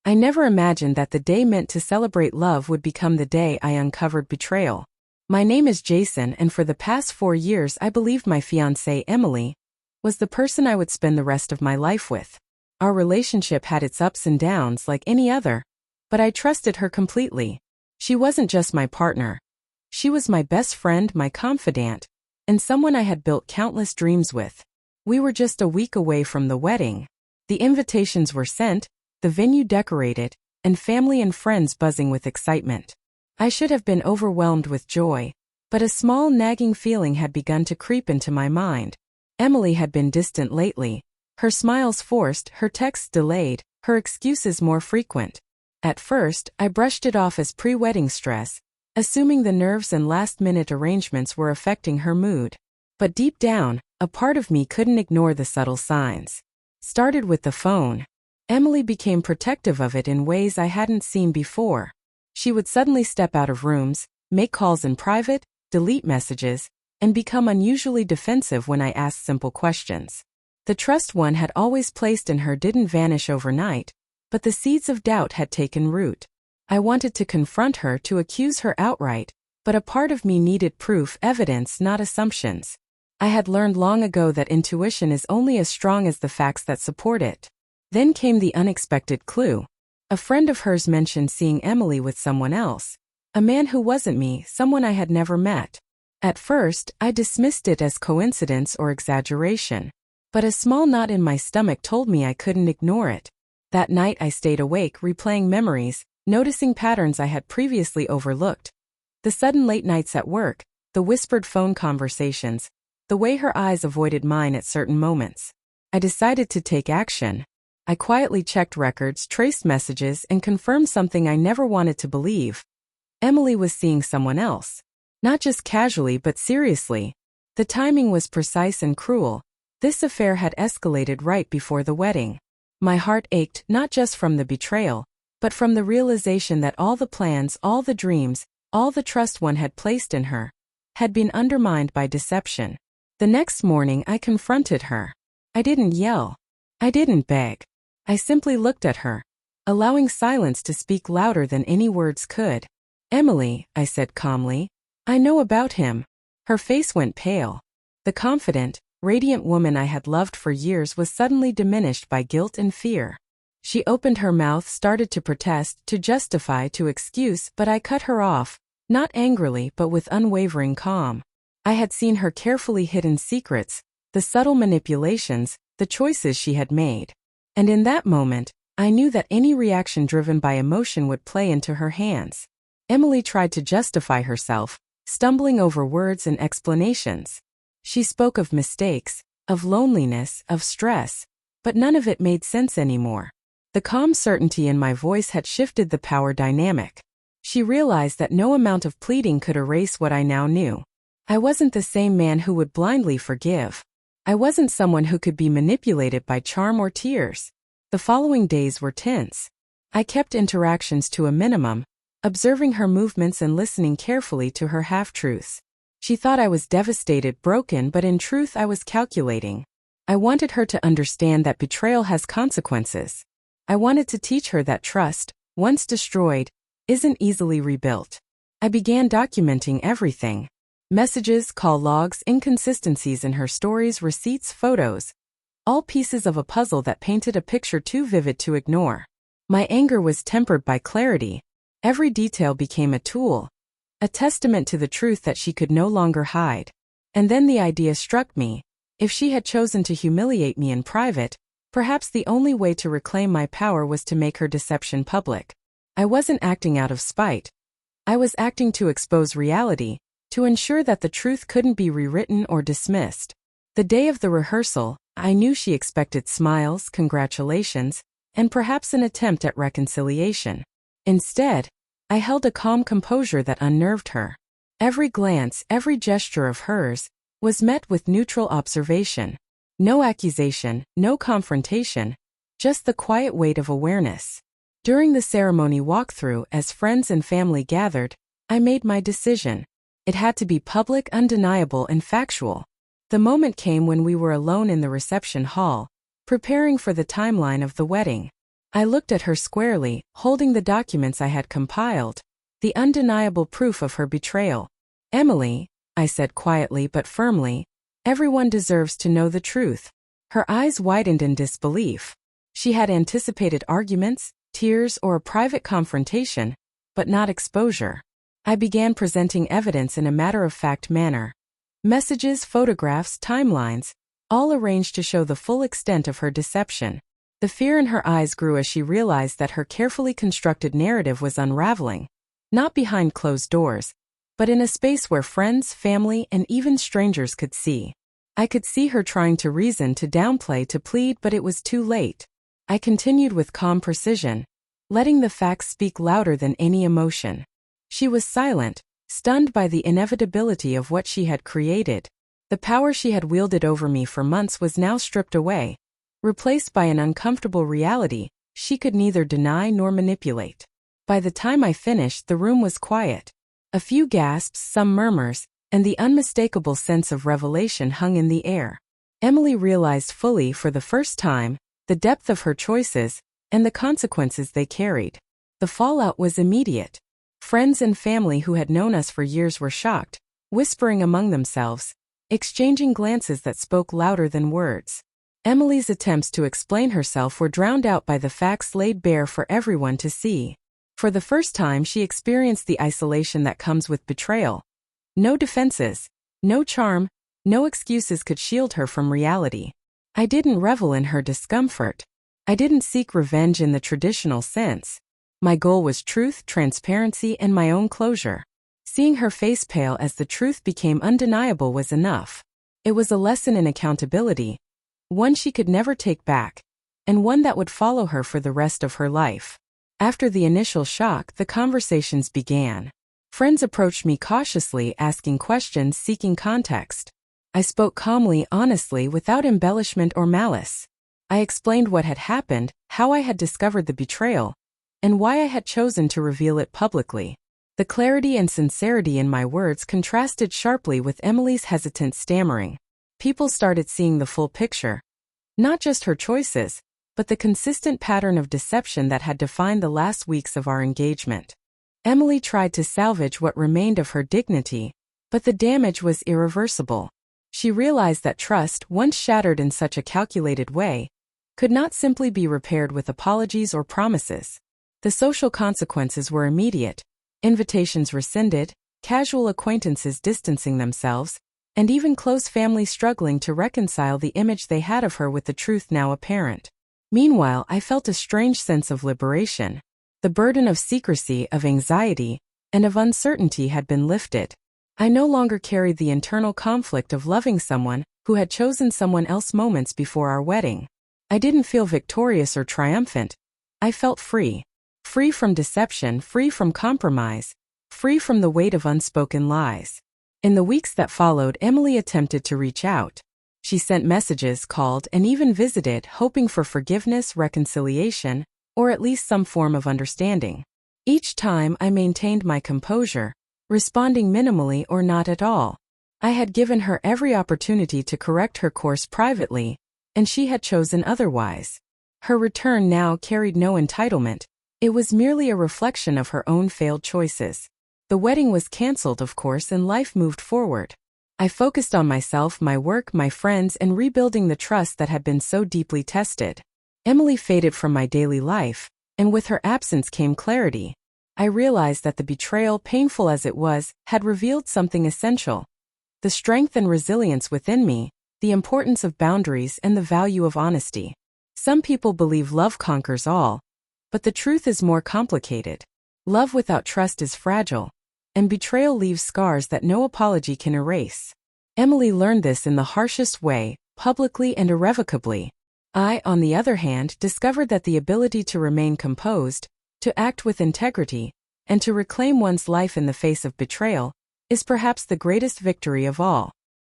I never imagined that the day meant to celebrate love would become the day I uncovered betrayal. My name is Jason, and for the past 4 years I believed my fiancée, Emily, was the person I would spend the rest of my life with. Our relationship had its ups and downs like any other, but I trusted her completely. She wasn't just my partner. She was my best friend, my confidant, and someone I had built countless dreams with. We were just a week away from the wedding. The invitations were sent, the venue decorated, and family and friends buzzing with excitement. I should have been overwhelmed with joy, but a small nagging feeling had begun to creep into my mind. Emily had been distant lately, her smiles forced, her texts delayed, her excuses more frequent. At first, I brushed it off as pre-wedding stress, assuming the nerves and last-minute arrangements were affecting her mood. But deep down, a part of me couldn't ignore the subtle signs. Started with the phone. Emily became protective of it in ways I hadn't seen before. She would suddenly step out of rooms, make calls in private, delete messages, and become unusually defensive when I asked simple questions. The trust one had always placed in her didn't vanish overnight, but the seeds of doubt had taken root. I wanted to confront her, to accuse her outright, but a part of me needed proof, evidence, not assumptions. I had learned long ago that intuition is only as strong as the facts that support it. Then came the unexpected clue. A friend of hers mentioned seeing Emily with someone else, a man who wasn't me, someone I had never met. At first, I dismissed it as coincidence or exaggeration, but a small knot in my stomach told me I couldn't ignore it. That night I stayed awake, replaying memories, noticing patterns I had previously overlooked. The sudden late nights at work, the whispered phone conversations, the way her eyes avoided mine at certain moments. I decided to take action. I quietly checked records, traced messages, and confirmed something I never wanted to believe. Emily was seeing someone else. Not just casually but seriously. The timing was precise and cruel. This affair had escalated right before the wedding. My heart ached, not just from the betrayal, but from the realization that all the plans, all the dreams, all the trust one had placed in her, had been undermined by deception. The next morning I confronted her. I didn't yell. I didn't beg. I simply looked at her, allowing silence to speak louder than any words could. "Emily," I said calmly, "I know about him." Her face went pale. The confident, radiant woman I had loved for years was suddenly diminished by guilt and fear. She opened her mouth, started to protest, to justify, to excuse, but I cut her off, not angrily but with unwavering calm. I had seen her carefully hidden secrets, the subtle manipulations, the choices she had made. And in that moment, I knew that any reaction driven by emotion would play into her hands. Emily tried to justify herself, stumbling over words and explanations. She spoke of mistakes, of loneliness, of stress, but none of it made sense anymore. The calm certainty in my voice had shifted the power dynamic. She realized that no amount of pleading could erase what I now knew. I wasn't the same man who would blindly forgive. I wasn't someone who could be manipulated by charm or tears. The following days were tense. I kept interactions to a minimum, observing her movements and listening carefully to her half-truths. She thought I was devastated, broken, but in truth I was calculating. I wanted her to understand that betrayal has consequences. I wanted to teach her that trust, once destroyed, isn't easily rebuilt. I began documenting everything. Messages, call logs, inconsistencies in her stories, receipts, photos. All pieces of a puzzle that painted a picture too vivid to ignore. My anger was tempered by clarity. Every detail became a tool, a testament to the truth that she could no longer hide. And then the idea struck me. If she had chosen to humiliate me in private, perhaps the only way to reclaim my power was to make her deception public. I wasn't acting out of spite. I was acting to expose reality, to ensure that the truth couldn't be rewritten or dismissed. The day of the rehearsal, I knew she expected smiles, congratulations, and perhaps an attempt at reconciliation. Instead, I held a calm composure that unnerved her. Every glance, every gesture of hers, was met with neutral observation. No accusation, no confrontation, just the quiet weight of awareness. During the ceremony walkthrough, as friends and family gathered, I made my decision. It had to be public, undeniable, and factual. The moment came when we were alone in the reception hall, preparing for the timeline of the wedding. I looked at her squarely, holding the documents I had compiled, the undeniable proof of her betrayal. Emily, I said quietly but firmly, everyone deserves to know the truth. Her eyes widened in disbelief. She had anticipated arguments, tears, or a private confrontation, but not exposure. I began presenting evidence in a matter-of-fact manner. Messages, photographs, timelines, all arranged to show the full extent of her deception. The fear in her eyes grew as she realized that her carefully constructed narrative was unraveling, not behind closed doors, but in a space where friends, family, and even strangers could see. I could see her trying to reason, to downplay, to plead, but it was too late. I continued with calm precision, letting the facts speak louder than any emotion. She was silent, stunned by the inevitability of what she had created. The power she had wielded over me for months was now stripped away, replaced by an uncomfortable reality she could neither deny nor manipulate. By the time I finished, the room was quiet. A few gasps, some murmurs, and the unmistakable sense of revelation hung in the air. Emily realized fully, for the first time, the depth of her choices and the consequences they carried. The fallout was immediate. Friends and family who had known us for years were shocked, whispering among themselves, exchanging glances that spoke louder than words. Emily's attempts to explain herself were drowned out by the facts laid bare for everyone to see. For the first time, she experienced the isolation that comes with betrayal. No defenses, no charm, no excuses could shield her from reality. I didn't revel in her discomfort. I didn't seek revenge in the traditional sense. My goal was truth, transparency, and my own closure. Seeing her face pale as the truth became undeniable was enough. It was a lesson in accountability, one she could never take back, and one that would follow her for the rest of her life. After the initial shock, the conversations began. Friends approached me cautiously, asking questions, seeking context. I spoke calmly, honestly, without embellishment or malice. I explained what had happened, how I had discovered the betrayal, and why I had chosen to reveal it publicly. The clarity and sincerity in my words contrasted sharply with Emily's hesitant stammering. People started seeing the full picture. Not just her choices, but the consistent pattern of deception that had defined the last weeks of our engagement. Emily tried to salvage what remained of her dignity, but the damage was irreversible. She realized that trust, once shattered in such a calculated way, could not simply be repaired with apologies or promises. The social consequences were immediate: invitations rescinded, casual acquaintances distancing themselves, and even close family struggling to reconcile the image they had of her with the truth now apparent. Meanwhile, I felt a strange sense of liberation. The burden of secrecy, of anxiety, and of uncertainty had been lifted. I no longer carried the internal conflict of loving someone who had chosen someone else moments before our wedding. I didn't feel victorious or triumphant. I felt free. Free from deception, free from compromise, free from the weight of unspoken lies. In the weeks that followed, Emily attempted to reach out. She sent messages, called, and even visited, hoping for forgiveness, reconciliation, or at least some form of understanding. Each time, I maintained my composure, responding minimally or not at all. I had given her every opportunity to correct her course privately, and she had chosen otherwise. Her return now carried no entitlement. It was merely a reflection of her own failed choices. The wedding was cancelled, of course, and life moved forward. I focused on myself, my work, my friends, and rebuilding the trust that had been so deeply tested. Emily faded from my daily life, and with her absence came clarity. I realized that the betrayal, painful as it was, had revealed something essential: the strength and resilience within me, the importance of boundaries, and the value of honesty. Some people believe love conquers all, but the truth is more complicated. Love without trust is fragile, and betrayal leaves scars that no apology can erase. Emily learned this in the harshest way, publicly and irrevocably. I, on the other hand, discovered that the ability to remain composed, to act with integrity, and to reclaim one's life in the face of betrayal, is perhaps the greatest victory of all.